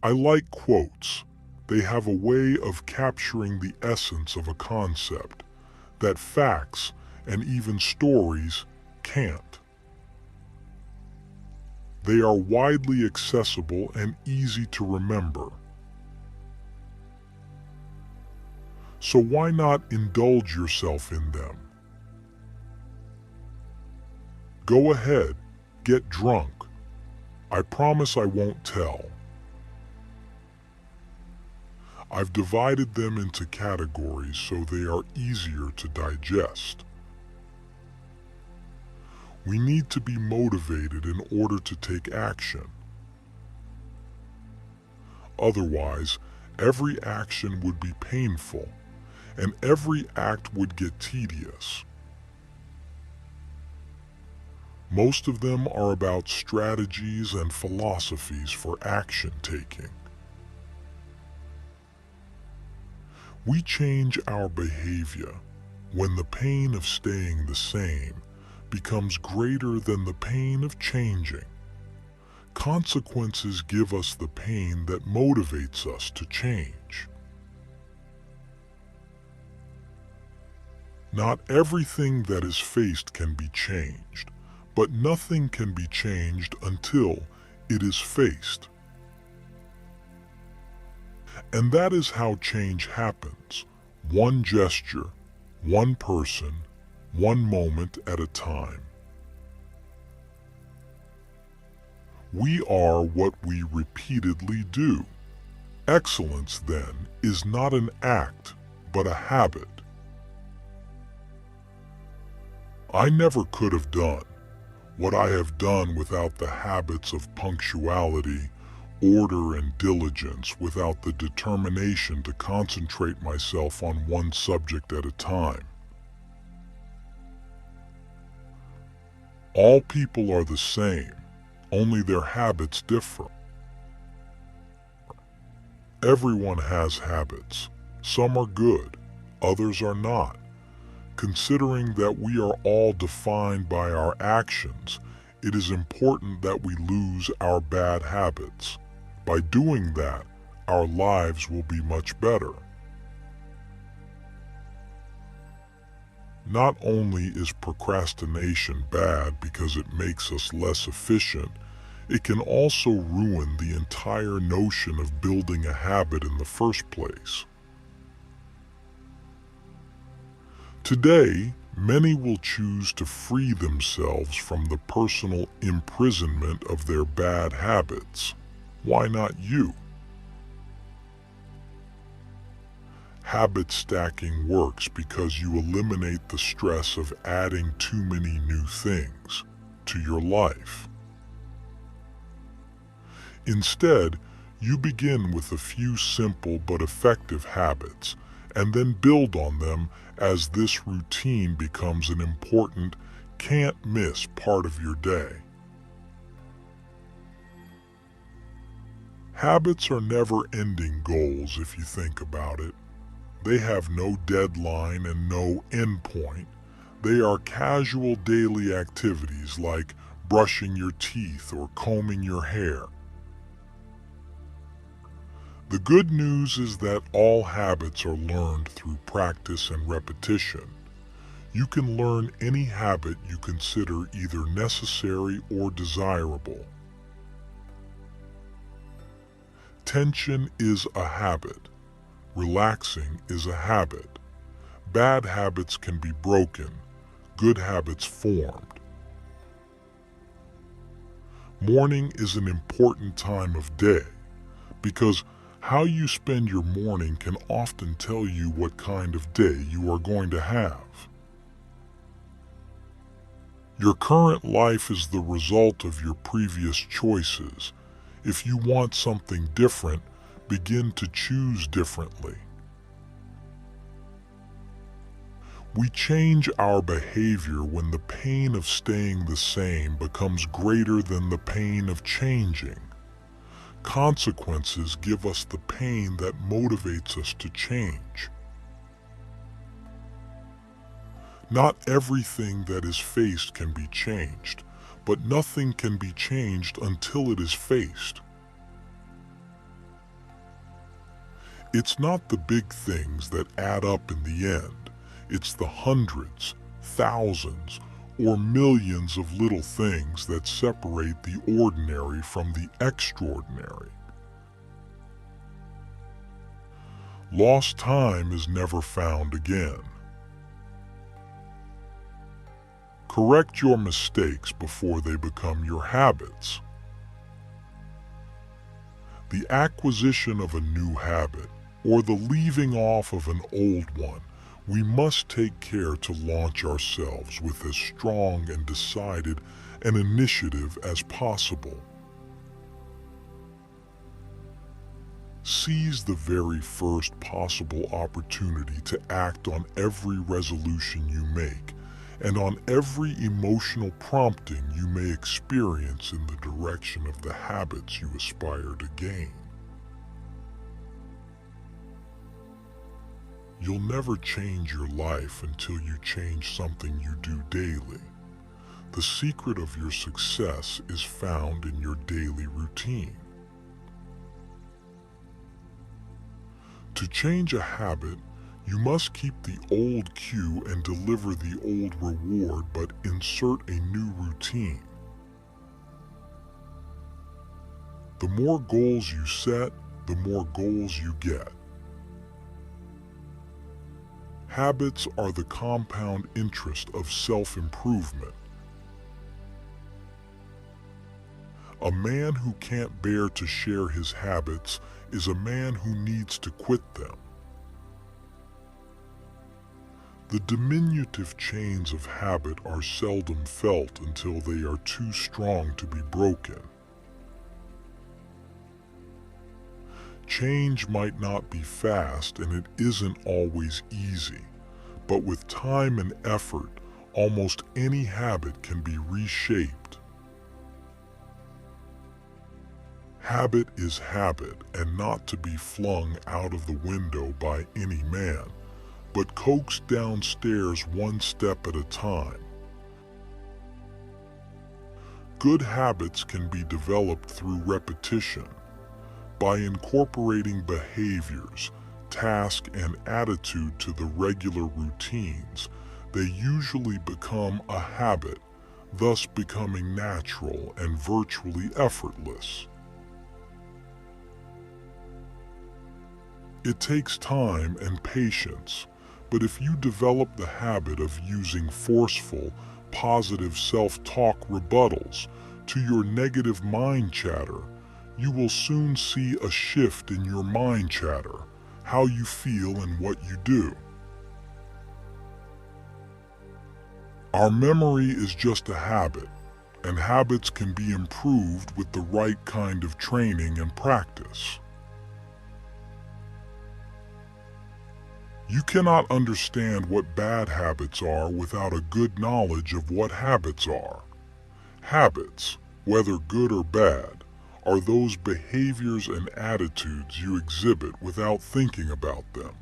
I like quotes. They have a way of capturing the essence of a concept that facts and even stories can't. They are widely accessible and easy to remember. So why not indulge yourself in them? Go ahead, get drunk. I promise I won't tell. I've divided them into categories so they are easier to digest. We need to be motivated in order to take action. Otherwise, every action would be painful, and every act would get tedious. Most of them are about strategies and philosophies for action taking. We change our behavior when the pain of staying the same becomes greater than the pain of changing. Consequences give us the pain that motivates us to change. Not everything that is faced can be changed, but nothing can be changed until it is faced. And that is how change happens, one gesture, one person, one moment at a time. We are what we repeatedly do. Excellence, then, is not an act, but a habit. I never could have done what I have done without the habits of punctuality, order, and diligence, without the determination to concentrate myself on one subject at a time. All people are the same, only their habits differ. Everyone has habits. Some are good, others are not. Considering that we are all defined by our actions, it is important that we lose our bad habits. By doing that, our lives will be much better. Not only is procrastination bad because it makes us less efficient, it can also ruin the entire notion of building a habit in the first place. Today, many will choose to free themselves from the personal imprisonment of their bad habits. Why not you? Habit stacking works because you eliminate the stress of adding too many new things to your life. Instead, you begin with a few simple but effective habits and then build on them as this routine becomes an important, can't-miss part of your day. Habits are never-ending goals if you think about it. They have no deadline and no endpoint. They are casual daily activities like brushing your teeth or combing your hair. The good news is that all habits are learned through practice and repetition. You can learn any habit you consider either necessary or desirable. Tension is a habit. Relaxing is a habit. Bad habits can be broken, good habits formed. Morning is an important time of day because how you spend your morning can often tell you what kind of day you are going to have. Your current life is the result of your previous choices. If you want something different, begin to choose differently. We change our behavior when the pain of staying the same becomes greater than the pain of changing. Consequences give us the pain that motivates us to change. Not everything that is faced can be changed, but nothing can be changed until it is faced. It's not the big things that add up in the end. It's the hundreds, thousands, or millions of little things that separate the ordinary from the extraordinary. Lost time is never found again. Correct your mistakes before they become your habits. The acquisition of a new habit, or the leaving off of an old one, we must take care to launch ourselves with as strong and decided an initiative as possible. Seize the very first possible opportunity to act on every resolution you make, and on every emotional prompting you may experience in the direction of the habits you aspire to gain. You'll never change your life until you change something you do daily. The secret of your success is found in your daily routine. To change a habit, you must keep the old cue and deliver the old reward, but insert a new routine. The more goals you set, the more goals you get. Habits are the compound interest of self-improvement. A man who can't bear to share his habits is a man who needs to quit them. The diminutive chains of habit are seldom felt until they are too strong to be broken. Change might not be fast, and it isn't always easy, but with time and effort, almost any habit can be reshaped. Habit is habit, and not to be flung out of the window by any man, but coaxed downstairs one step at a time. Good habits can be developed through repetition. By incorporating behaviors, task, and attitude to the regular routines, they usually become a habit, thus becoming natural and virtually effortless. It takes time and patience, but if you develop the habit of using forceful, positive self-talk rebuttals to your negative mind chatter, you will soon see a shift in your mind chatter, how you feel and what you do. Our memory is just a habit, and habits can be improved with the right kind of training and practice. You cannot understand what bad habits are without a good knowledge of what habits are. Habits, whether good or bad, are those behaviors and attitudes you exhibit without thinking about them.